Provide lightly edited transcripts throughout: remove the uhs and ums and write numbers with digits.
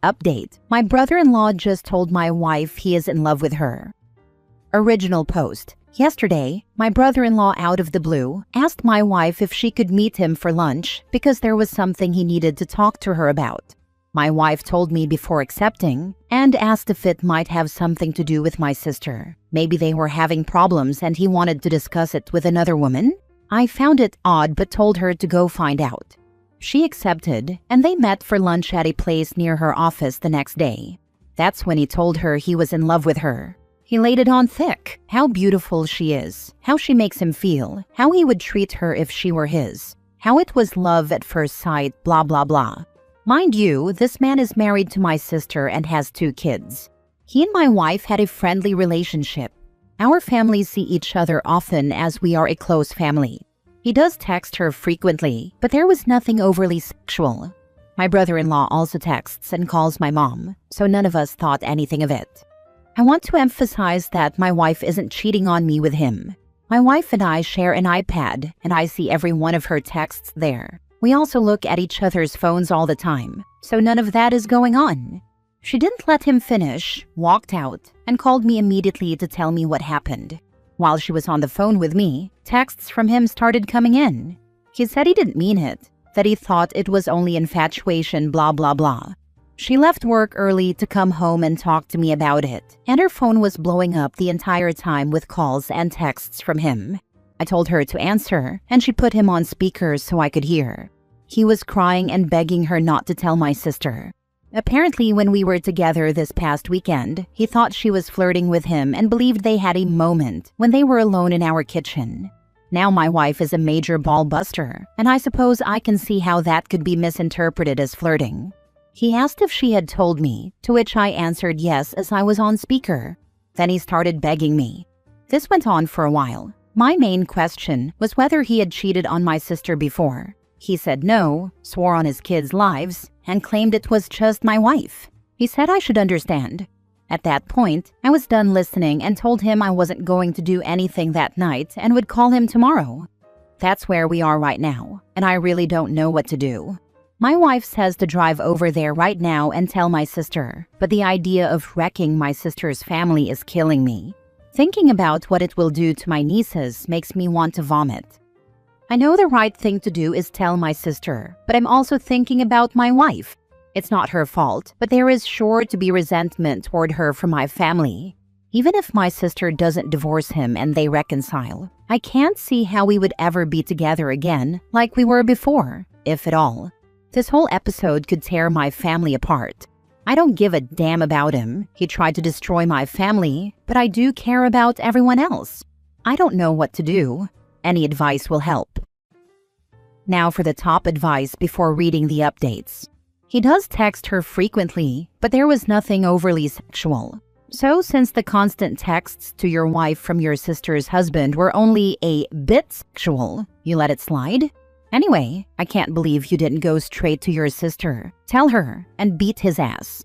update. My brother-in-law just told my wife he is in love with her. Original post. Yesterday, my brother-in-law out of the blue asked my wife if she could meet him for lunch because there was something he needed to talk to her about. My wife told me before accepting and asked if it might have something to do with my sister. Maybe they were having problems and he wanted to discuss it with another woman? I found it odd but told her to go find out. She accepted and they met for lunch at a place near her office the next day. That's when he told her he was in love with her. He laid it on thick, how beautiful she is, how she makes him feel, how he would treat her if she were his, how it was love at first sight, blah blah blah. Mind you, this man is married to my sister and has 2 kids. He and my wife had a friendly relationship. Our families see each other often as we are a close family. He does text her frequently, but there was nothing overly sexual. My brother-in-law also texts and calls my mom, so none of us thought anything of it. I want to emphasize that my wife isn't cheating on me with him. My wife and I share an iPad, and I see every one of her texts there. We also look at each other's phones all the time, so none of that is going on. She didn't let him finish, walked out, and called me immediately to tell me what happened. While she was on the phone with me, texts from him started coming in. He said he didn't mean it, that he thought it was only infatuation, blah blah blah. She left work early to come home and talk to me about it, and her phone was blowing up the entire time with calls and texts from him. I told her to answer, and she put him on speaker so I could hear. He was crying and begging her not to tell my sister. Apparently, when we were together this past weekend, he thought she was flirting with him and believed they had a moment when they were alone in our kitchen. Now my wife is a major ball buster, and I suppose I can see how that could be misinterpreted as flirting. He asked if she had told me, to which I answered yes as I was on speaker. Then he started begging me. This went on for a while. My main question was whether he had cheated on my sister before. He said no, swore on his kids' lives, and claimed it was just my wife. He said I should understand. At that point, I was done listening and told him I wasn't going to do anything that night and would call him tomorrow. That's where we are right now, and I really don't know what to do. My wife says to drive over there right now and tell my sister, but the idea of wrecking my sister's family is killing me. Thinking about what it will do to my nieces makes me want to vomit. I know the right thing to do is tell my sister, but I'm also thinking about my wife. It's not her fault, but there is sure to be resentment toward her from my family. Even if my sister doesn't divorce him and they reconcile, I can't see how we would ever be together again like we were before, if at all. This whole episode could tear my family apart. I don't give a damn about him. He tried to destroy my family, but I do care about everyone else. I don't know what to do. Any advice will help. Now for the top advice before reading the updates. He does text her frequently, but there was nothing overly sexual. So since the constant texts to your wife from your sister's husband were only a bit sexual, you let it slide? Anyway, I can't believe you didn't go straight to your sister, tell her, and beat his ass.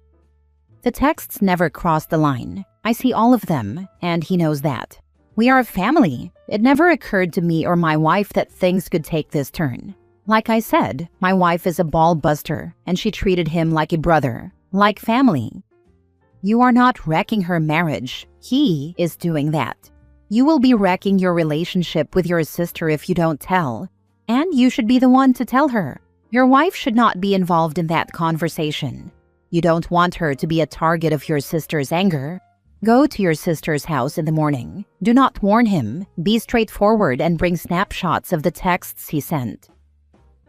The texts never crossed the line. I see all of them, and he knows that. We are a family. It never occurred to me or my wife that things could take this turn. Like I said, my wife is a ball buster, and she treated him like a brother, like family. You are not wrecking her marriage. He is doing that. You will be wrecking your relationship with your sister if you don't tell. And you should be the one to tell her. Your wife should not be involved in that conversation. You don't want her to be a target of your sister's anger. Go to your sister's house in the morning. Do not warn him. Be straightforward and bring snapshots of the texts he sent.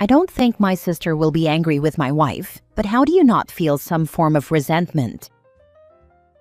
I don't think my sister will be angry with my wife, but how do you not feel some form of resentment?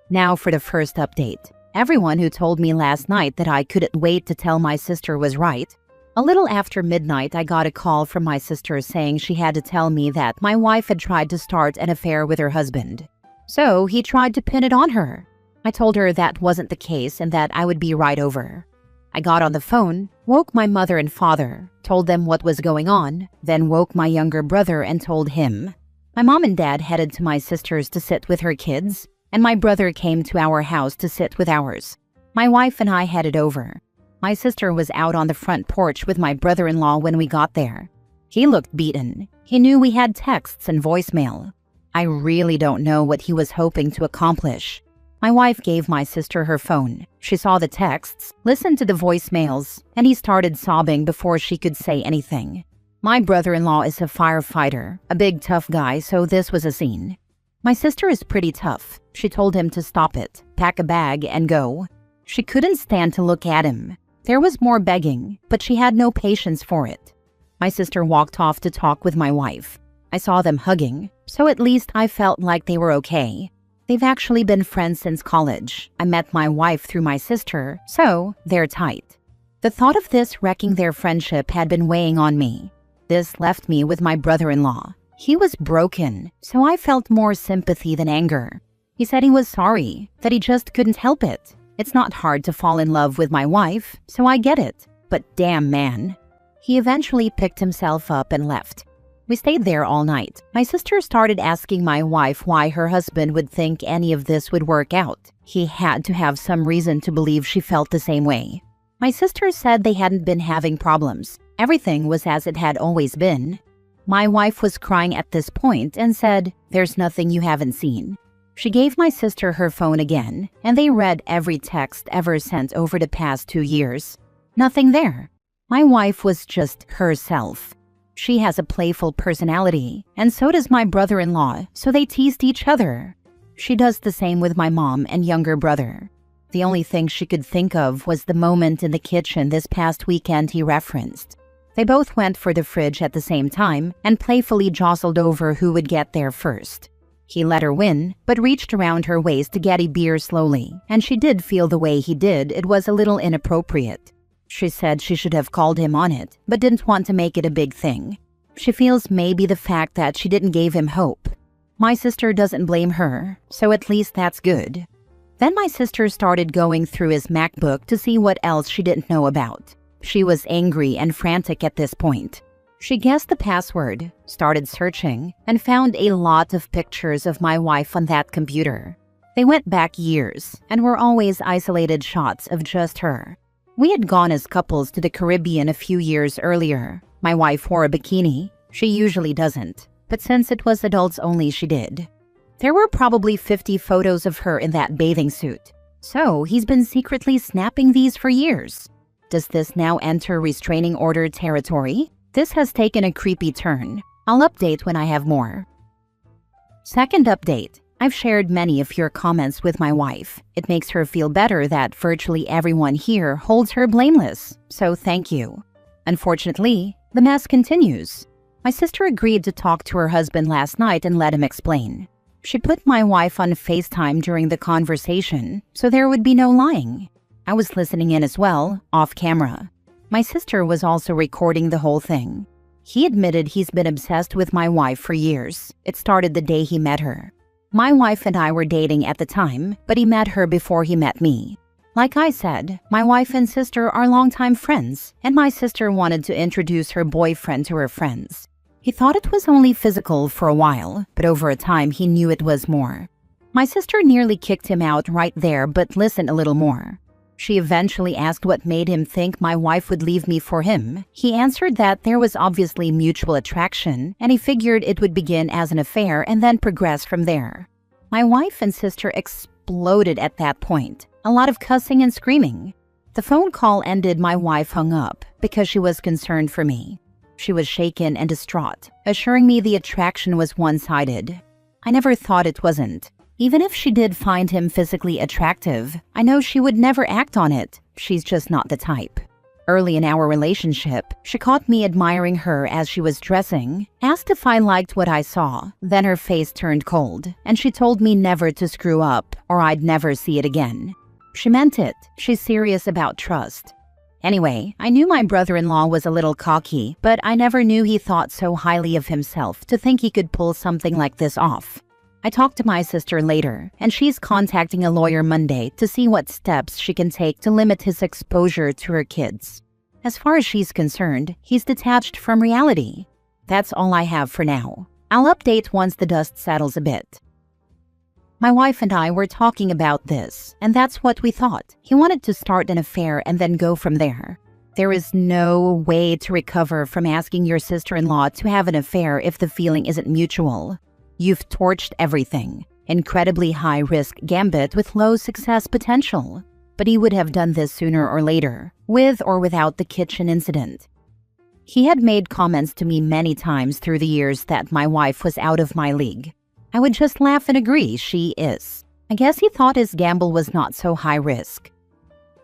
Now for the first update. Everyone who told me last night that I couldn't wait to tell my sister was right. A little after midnight, I got a call from my sister saying she had to tell me that my wife had tried to start an affair with her husband. So he tried to pin it on her. I told her that wasn't the case and that I would be right over. I got on the phone, woke my mother and father, told them what was going on, then woke my younger brother and told him. My mom and dad headed to my sister's to sit with her kids, and my brother came to our house to sit with ours. My wife and I headed over. My sister was out on the front porch with my brother-in-law when we got there. He looked beaten. He knew we had texts and voicemail. I really don't know what he was hoping to accomplish. My wife gave my sister her phone. She saw the texts, listened to the voicemails, and he started sobbing before she could say anything. My brother-in-law is a firefighter, a big tough guy, so this was a scene. My sister is pretty tough. She told him to stop it, pack a bag, and go. She couldn't stand to look at him. There was more begging, but she had no patience for it. My sister walked off to talk with my wife. I saw them hugging, so at least I felt like they were okay. They've actually been friends since college. I met my wife through my sister, so they're tight. The thought of this wrecking their friendship had been weighing on me. This left me with my brother-in-law. He was broken, so I felt more sympathy than anger. He said he was sorry, that he just couldn't help it. It's not hard to fall in love with my wife, so I get it. But damn, man. He eventually picked himself up and left. We stayed there all night. My sister started asking my wife why her husband would think any of this would work out. He had to have some reason to believe she felt the same way. My sister said they hadn't been having problems. Everything was as it had always been. My wife was crying at this point and said, "There's nothing you haven't seen." She gave my sister her phone again, and they read every text ever sent over the past 2 years. Nothing there. My wife was just herself. She has a playful personality, and so does my brother-in-law, so they teased each other. She does the same with my mom and younger brother. The only thing she could think of was the moment in the kitchen this past weekend he referenced. They both went for the fridge at the same time and playfully jostled over who would get there first. He let her win, but reached around her waist to get a beer slowly, and she did feel the way he did it was a little inappropriate. She said she should have called him on it, but didn't want to make it a big thing. She feels maybe the fact that she didn't give him hope. My sister doesn't blame her, so at least that's good. Then my sister started going through his MacBook to see what else she didn't know about. She was angry and frantic at this point. She guessed the password, started searching, and found a lot of pictures of my wife on that computer. They went back years and were always isolated shots of just her. We had gone as couples to the Caribbean a few years earlier. My wife wore a bikini. She usually doesn't, but since it was adults only, she did. There were probably 50 photos of her in that bathing suit. So he's been secretly snapping these for years. Does this now enter restraining order territory? This has taken a creepy turn. I'll update when I have more. Second update. I've shared many of your comments with my wife. It makes her feel better that virtually everyone here holds her blameless, so thank you. Unfortunately, the mess continues. My sister agreed to talk to her husband last night and let him explain. She put my wife on FaceTime during the conversation, so there would be no lying. I was listening in as well, off camera. My sister was also recording the whole thing. He admitted he's been obsessed with my wife for years. It started the day he met her. My wife and I were dating at the time, but he met her before he met me. Like I said, my wife and sister are longtime friends, and my sister wanted to introduce her boyfriend to her friends. He thought it was only physical for a while, but over a time he knew it was more. My sister nearly kicked him out right there, but listen a little more. She eventually asked what made him think my wife would leave me for him. He answered that there was obviously mutual attraction, and he figured it would begin as an affair and then progress from there. My wife and sister exploded at that point. A lot of cussing and screaming. The phone call ended. My wife hung up because she was concerned for me. She was shaken and distraught, assuring me the attraction was one-sided. I never thought it wasn't. Even if she did find him physically attractive, I know she would never act on it. She's just not the type. Early in our relationship, she caught me admiring her as she was dressing, asked if I liked what I saw, then her face turned cold, and she told me never to screw up or I'd never see it again. She meant it. She's serious about trust. Anyway, I knew my brother-in-law was a little cocky, but I never knew he thought so highly of himself to think he could pull something like this off. I talked to my sister later, and she's contacting a lawyer Monday to see what steps she can take to limit his exposure to her kids. As far as she's concerned, he's detached from reality. That's all I have for now. I'll update once the dust settles a bit. My wife and I were talking about this, and that's what we thought. He wanted to start an affair and then go from there. There is no way to recover from asking your sister-in-law to have an affair if the feeling isn't mutual. You've torched everything. Incredibly high-risk gambit with low success potential. But he would have done this sooner or later, with or without the kitchen incident. He had made comments to me many times through the years that my wife was out of my league. I would just laugh and agree she is. I guess he thought his gamble was not so high risk.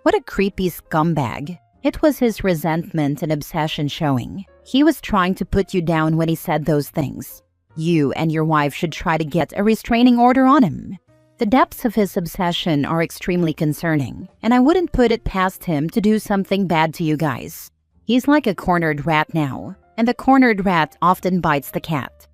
What a creepy scumbag. It was his resentment and obsession showing. He was trying to put you down when he said those things. You and your wife should try to get a restraining order on him. The depths of his obsession are extremely concerning, and I wouldn't put it past him to do something bad to you guys. He's like a cornered rat now, and the cornered rat often bites the cat.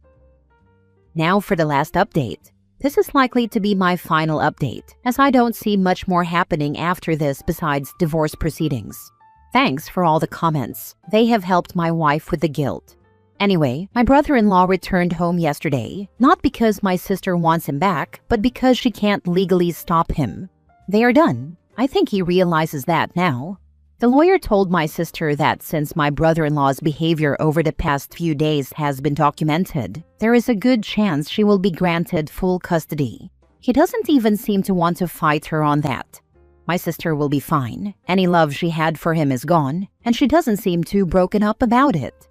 Now for the last update. This is likely to be my final update, as I don't see much more happening after this besides divorce proceedings. Thanks for all the comments. They have helped my wife with the guilt. Anyway, my brother-in-law returned home yesterday, not because my sister wants him back, but because she can't legally stop him. They are done. I think he realizes that now. The lawyer told my sister that since my brother-in-law's behavior over the past few days has been documented, there is a good chance she will be granted full custody. He doesn't even seem to want to fight her on that. My sister will be fine. Any love she had for him is gone, and she doesn't seem too broken up about it.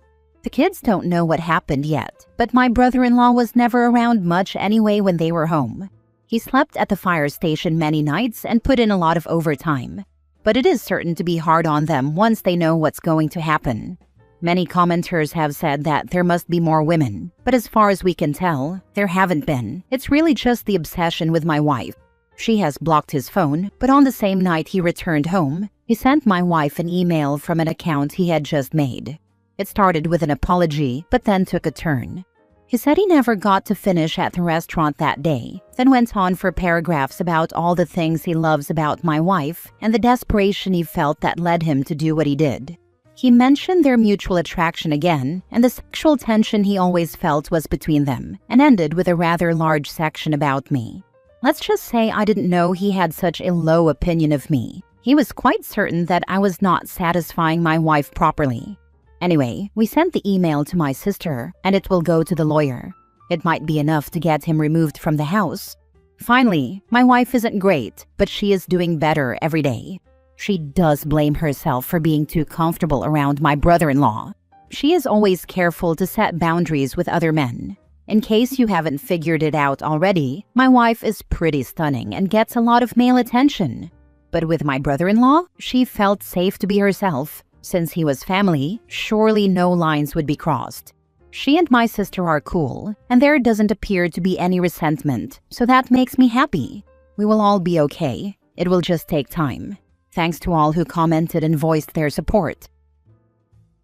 The kids don't know what happened yet, but my brother-in-law was never around much anyway when they were home. He slept at the fire station many nights and put in a lot of overtime. But it is certain to be hard on them once they know what's going to happen. Many commenters have said that there must be more women, but as far as we can tell, there haven't been. It's really just the obsession with my wife. She has blocked his phone, but on the same night he returned home, he sent my wife an email from an account he had just made. It started with an apology, but then took a turn. He said he never got to finish at the restaurant that day, then went on for paragraphs about all the things he loves about my wife and the desperation he felt that led him to do what he did. He mentioned their mutual attraction again, and the sexual tension he always felt was between them, and ended with a rather large section about me. Let's just say I didn't know he had such a low opinion of me. He was quite certain that I was not satisfying my wife properly. Anyway, we sent the email to my sister, and it will go to the lawyer. It might be enough to get him removed from the house. Finally, my wife isn't great, but she is doing better every day. She does blame herself for being too comfortable around my brother-in-law. She is always careful to set boundaries with other men. In case you haven't figured it out already, my wife is pretty stunning and gets a lot of male attention. But with my brother-in-law, she felt safe to be herself. Since he was family, surely no lines would be crossed. She and my sister are cool, and there doesn't appear to be any resentment, so that makes me happy. We will all be okay. It will just take time. Thanks to all who commented and voiced their support.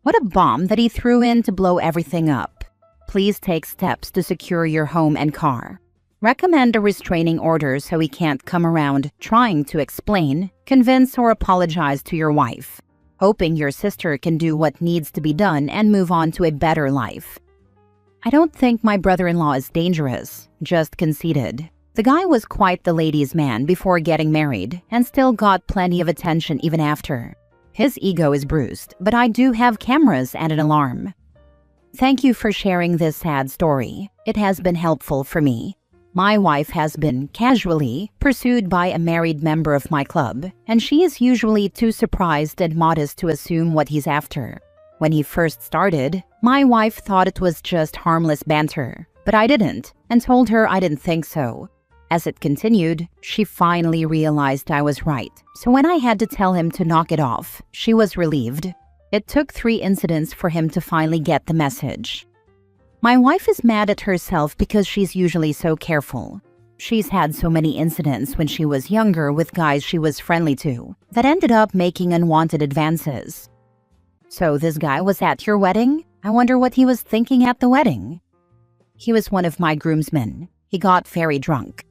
What a bomb that he threw in to blow everything up. Please take steps to secure your home and car. Recommend a restraining order so he can't come around trying to explain, convince, or apologize to your wife. Hoping your sister can do what needs to be done and move on to a better life. I don't think my brother-in-law is dangerous, just conceited. The guy was quite the ladies' man before getting married and still got plenty of attention even after. His ego is bruised, but I do have cameras and an alarm. Thank you for sharing this sad story. It has been helpful for me. My wife has been casually pursued by a married member of my club, and she is usually too surprised and modest to assume what he's after. When he first started, my wife thought it was just harmless banter, but I didn't, and told her I didn't think so. As it continued, she finally realized I was right, so when I had to tell him to knock it off, she was relieved. It took 3 incidents for him to finally get the message. My wife is mad at herself because she's usually so careful. She's had so many incidents when she was younger with guys she was friendly to that ended up making unwanted advances. So this guy was at your wedding? I wonder what he was thinking at the wedding. He was one of my groomsmen. He got very drunk.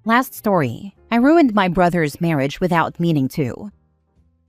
Last story. I ruined my brother's marriage without meaning to.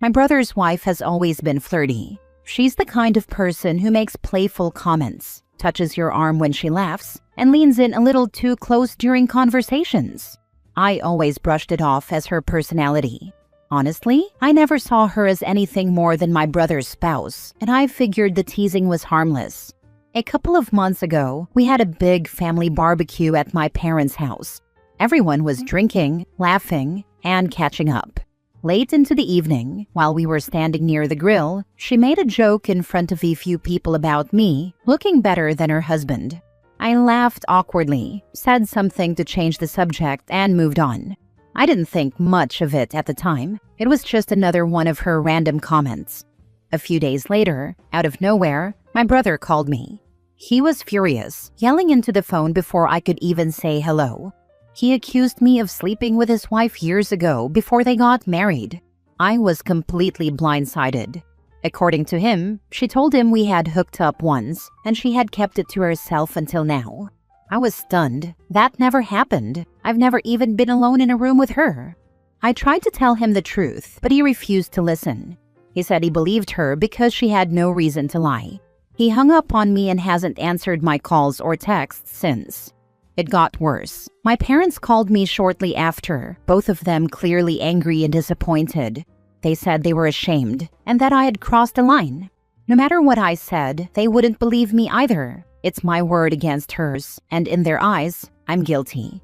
My brother's wife has always been flirty. She's the kind of person who makes playful comments, touches your arm when she laughs, and leans in a little too close during conversations. I always brushed it off as her personality. Honestly, I never saw her as anything more than my brother's spouse, and I figured the teasing was harmless. A couple of months ago, we had a big family barbecue at my parents' house. Everyone was drinking, laughing, and catching up. Late into the evening, while we were standing near the grill, she made a joke in front of a few people about me looking better than her husband. I laughed awkwardly, said something to change the subject, and moved on. I didn't think much of it at the time. It was just another one of her random comments. A few days later, out of nowhere, my brother called me. He was furious, yelling into the phone before I could even say hello. He accused me of sleeping with his wife years ago before they got married. I was completely blindsided. According to him, she told him we had hooked up once, and she had kept it to herself until now. I was stunned. That never happened. I've never even been alone in a room with her. I tried to tell him the truth, but he refused to listen. He said he believed her because she had no reason to lie. He hung up on me and hasn't answered my calls or texts since. It got worse. My parents called me shortly after, both of them clearly angry and disappointed. They said they were ashamed and that I had crossed a line. No matter what I said, they wouldn't believe me either. It's my word against hers, and in their eyes, I'm guilty.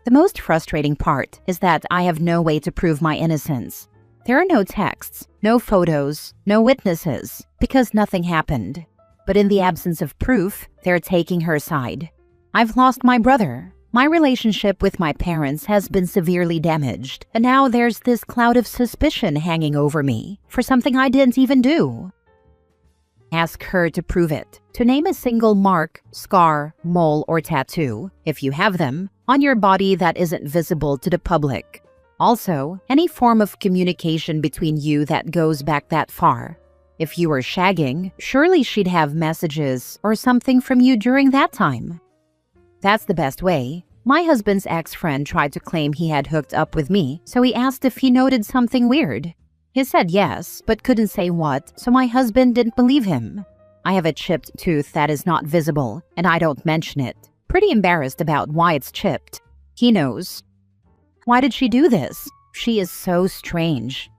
The most frustrating part is that I have no way to prove my innocence. There are no texts, no photos, no witnesses, because nothing happened. But in the absence of proof, they're taking her side. I've lost my brother. My relationship with my parents has been severely damaged, and now there's this cloud of suspicion hanging over me for something I didn't even do. Ask her to prove it. To name a single mark, scar, mole, or tattoo, if you have them, on your body that isn't visible to the public. Also, any form of communication between you that goes back that far. If you were shagging, surely she'd have messages or something from you during that time. That's the best way. My husband's ex-friend tried to claim he had hooked up with me, so he asked if he noted something weird. He said yes, but couldn't say what, so my husband didn't believe him. I have a chipped tooth that is not visible, and I don't mention it. Pretty embarrassed about why it's chipped. He knows. Why did she do this? She is so strange.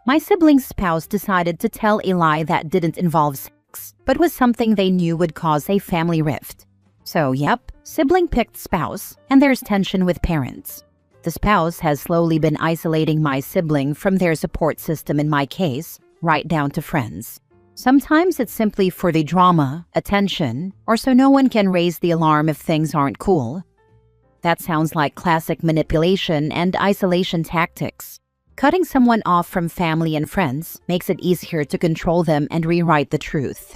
My sibling's spouse decided to tell a lie that didn't involve sex, but was something they knew would cause a family rift. So, yep, sibling picked spouse, and there's tension with parents. The spouse has slowly been isolating my sibling from their support system in my case, right down to friends. Sometimes it's simply for the drama, attention, or so no one can raise the alarm if things aren't cool. That sounds like classic manipulation and isolation tactics. Cutting someone off from family and friends makes it easier to control them and rewrite the truth.